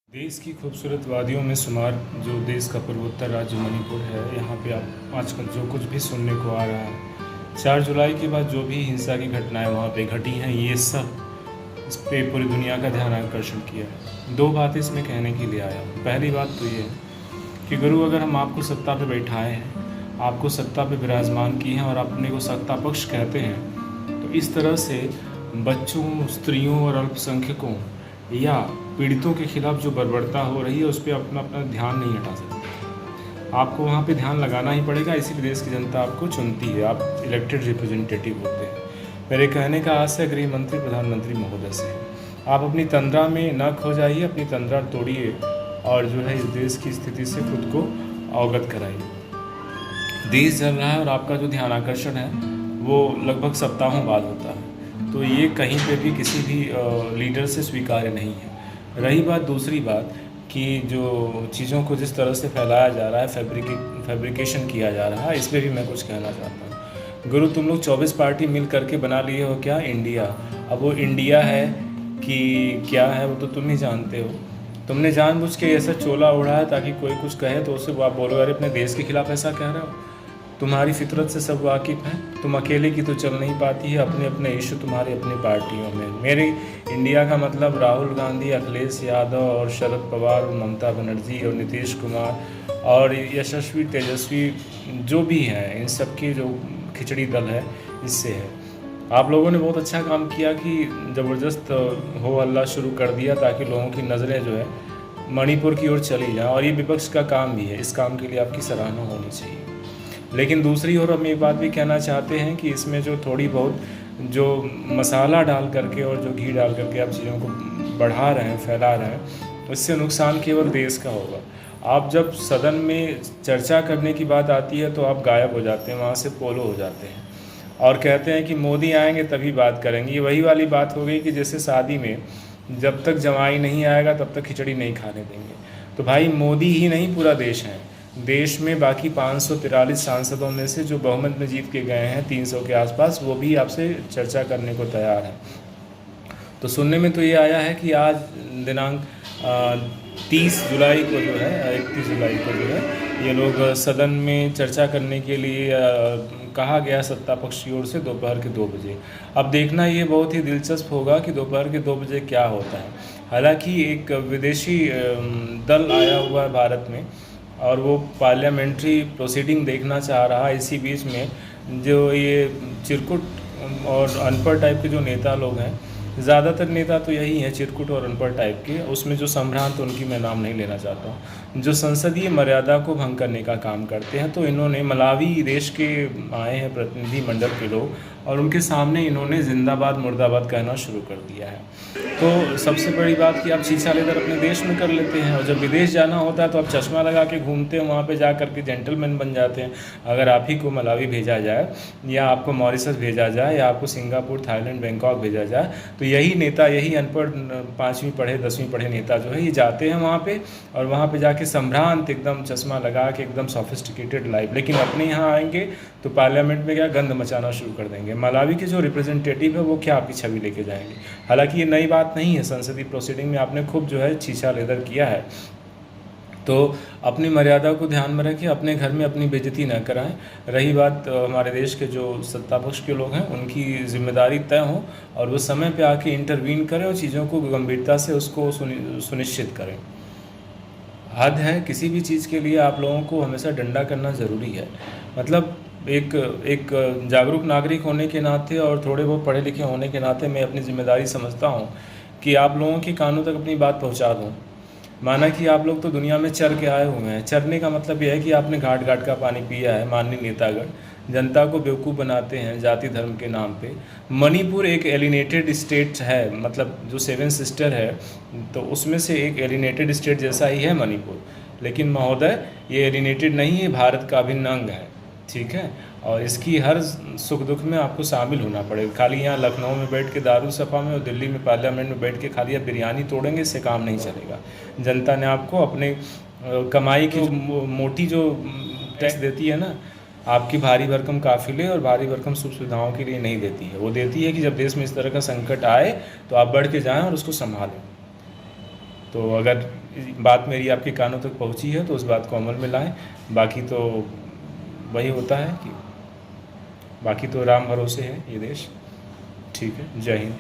देश की खूबसूरत वादियों में शुमार जो देश का पूर्वोत्तर राज्य मणिपुर है, यहाँ पे आप आजकल जो कुछ भी सुनने को आ रहा है, 4 जुलाई के बाद जो भी हिंसा की घटनाएं वहाँ पे घटी हैं, ये सब इस पे पूरी दुनिया का ध्यान आकर्षण किया है। 2 बातें इसमें कहने के लिए आया हूँ। पहली बात तो ये है कि गुरु, अगर हम आपको सत्ता पे बैठाए हैं, आपको सत्ता पे विराजमान किए हैं और अपने को सत्ता पक्ष कहते हैं, तो इस तरह से बच्चों, स्त्रियों और अल्पसंख्यकों या पीड़ितों के खिलाफ जो बर्बरता हो रही है उस पर अपना अपना ध्यान नहीं हटा सकते। आपको वहाँ पे ध्यान लगाना ही पड़ेगा, इसीलिए देश की जनता आपको चुनती है, आप इलेक्टेड रिप्रेजेंटेटिव होते हैं। मेरे कहने का आशय गृह मंत्री, प्रधानमंत्री महोदय से है, आप अपनी तंद्रा में न खो जाइए, अपनी तंद्रा तोड़िए और जो है इस देश की स्थिति से खुद को अवगत कराइए। देश जल रहा है और आपका जो ध्यान आकर्षण है वो लगभग सप्ताहों बाद होता है, तो ये कहीं पे भी किसी भी लीडर से स्वीकार्य नहीं है। रही बात दूसरी बात कि जो चीज़ों को जिस तरह से फैलाया जा रहा है, फैब्रिकेशन किया जा रहा है, इस पर भी मैं कुछ कहना चाहता हूँ। गुरु, तुम लोग 24 पार्टी मिल करके बना लिए हो क्या इंडिया? अब वो इंडिया है कि क्या है वो तो तुम ही जानते हो। तुमने जानबूझ के ऐसा चोला ओढ़ा है ताकि कोई कुछ कहे तो उससे आप बोलो अरे अपने देश के खिलाफ ऐसा कह रहे हो। तुम्हारी फितरत से सब वाकिफ़ हैं, तुम अकेले की तो चल नहीं पाती है, अपने अपने इशू तुम्हारे अपनी पार्टियों में। मेरे इंडिया का मतलब राहुल गांधी, अखिलेश यादव और शरद पवार और ममता बनर्जी और नीतीश कुमार और यशस्वी तेजस्वी जो भी हैं, इन सब की जो खिचड़ी दल है इससे है। आप लोगों ने बहुत अच्छा काम किया कि ज़बरदस्त हो हल्ला शुरू कर दिया ताकि लोगों की नज़रें जो है मणिपुर की ओर चली जाएं, और ये विपक्ष का काम भी है, इस काम के लिए आपकी सराहना होनी चाहिए। लेकिन दूसरी ओर हम ये बात भी कहना चाहते हैं कि इसमें जो थोड़ी बहुत जो मसाला डाल करके और जो घी डाल करके आप चीज़ों को बढ़ा रहे हैं, फैला रहे हैं, उससे नुकसान केवल देश का होगा। आप जब सदन में चर्चा करने की बात आती है तो आप गायब हो जाते हैं, वहाँ से पोलो हो जाते हैं और कहते हैं कि मोदी आएंगे तभी बात करेंगे। ये वही वाली बात हो गई कि जैसे शादी में जब तक जमाई नहीं आएगा तब तक खिचड़ी नहीं खाने देंगे। तो भाई मोदी ही नहीं, पूरा देश है। देश में बाकी 543 सांसदों में से जो बहुमत में जीत के गए हैं 300 के आसपास, वो भी आपसे चर्चा करने को तैयार हैं। तो सुनने में तो ये आया है कि आज दिनांक 30 जुलाई को जो है, 31 जुलाई को जो है, ये लोग सदन में चर्चा करने के लिए कहा गया सत्ता पक्ष की ओर से दोपहर के 2 बजे। अब देखना ये बहुत ही दिलचस्प होगा कि दोपहर के 2 बजे क्या होता है। हालांकि एक विदेशी दल आया हुआ है भारत में और वो पार्लियामेंट्री प्रोसीडिंग देखना चाह रहा है। इसी बीच में जो ये चिरकुट और अनपढ़ टाइप के जो नेता लोग हैं, ज़्यादातर नेता तो यही हैं चिरकुट और अनपढ़ टाइप के, उसमें जो संभ्रांत उनकी मैं नाम नहीं लेना चाहता हूँ, जो संसदीय मर्यादा को भंग करने का काम करते हैं। तो इन्होंने मलावी देश के आए हैं प्रतिनिधि मंडल के लोग, और उनके सामने इन्होंने जिंदाबाद मुर्दाबाद कहना शुरू कर दिया है। तो सबसे बड़ी बात कि आप शीशा लेदर अपने देश में कर लेते हैं, और जब विदेश जाना होता है तो आप चश्मा लगा के घूमते हैं, वहाँ पे जा कर के जेंटलमैन बन जाते हैं। अगर आप ही को मलावी भेजा जाए या आपको मॉरिशस भेजा जाए या आपको सिंगापुर, थाईलैंड, बैंकॉक भेजा जाए, तो यही नेता, यही अनपढ़ 5वीं पढ़े 10वीं पढ़े नेता जो है ये जाते हैं वहाँ पे, और वहाँ पे जाके संभ्रांत एकदम चश्मा लगा के एकदम सोफिस्टिकेटेड लाइफ। लेकिन अपने यहाँ आएंगे तो पार्लियामेंट में क्या गंद मचाना शुरू कर देंगे। मलावी के जो रिप्रेजेंटेटिव है वो क्या आपकी छवि लेके जाएंगे। हालांकि ये नई बात नहीं है, संसदीय प्रोसीडिंग में आपने खूब जो है शीशा लेदर किया है। तो अपनी मर्यादा को ध्यान में रखें, अपने घर में अपनी बेइज्जती न कराएं। रही बात हमारे देश के जो सत्ता पक्ष के लोग हैं, उनकी जिम्मेदारी तय हो और वो समय पे आके इंटरवीन करें और चीज़ों को गंभीरता से उसको सुनिश्चित करें। हद है, किसी भी चीज़ के लिए आप लोगों को हमेशा डंडा करना ज़रूरी है। मतलब एक जागरूक नागरिक होने के नाते और थोड़े बहुत पढ़े लिखे होने के नाते मैं अपनी जिम्मेदारी समझता हूँ कि आप लोगों के कानों तक अपनी बात पहुँचा दूँ। माना कि आप लोग तो दुनिया में चर के आए हुए हैं। चरने का मतलब यह है कि आपने घाट घाट का पानी पिया है। माननीय नेतागण जनता को बेवकूफ़ बनाते हैं जाति धर्म के नाम पे। मणिपुर एक एलिनेटेड स्टेट है, मतलब जो 7 सिस्टर है तो उसमें से एक एलिनेटेड स्टेट जैसा ही है मणिपुर। लेकिन महोदय, ये एलिनेटेड नहीं है, भारत का अभिन्न अंग है, ठीक है। और इसकी हर सुख दुख में आपको शामिल होना पड़ेगा। खाली यहाँ लखनऊ में बैठ के दारू सफा में और दिल्ली में पार्लियामेंट में बैठ के खाली आप बिरयानी तोड़ेंगे, इससे काम नहीं चलेगा। जनता ने आपको अपने कमाई की जो मोटी जो टैक्स देती है ना, आपकी भारी भरकम काफिले और भारी भरकम सुख सुविधाओं के लिए नहीं देती है। वो देती है कि जब देश में इस तरह का संकट आए तो आप बढ़ के जाएं और उसको संभालें। तो अगर बात मेरी आपके कानों तक पहुंची है तो उस बात को अमल में लाएं। बाकी तो वही होता है कि बाकी तो राम भरोसे है ये देश। ठीक है, जय हिंद।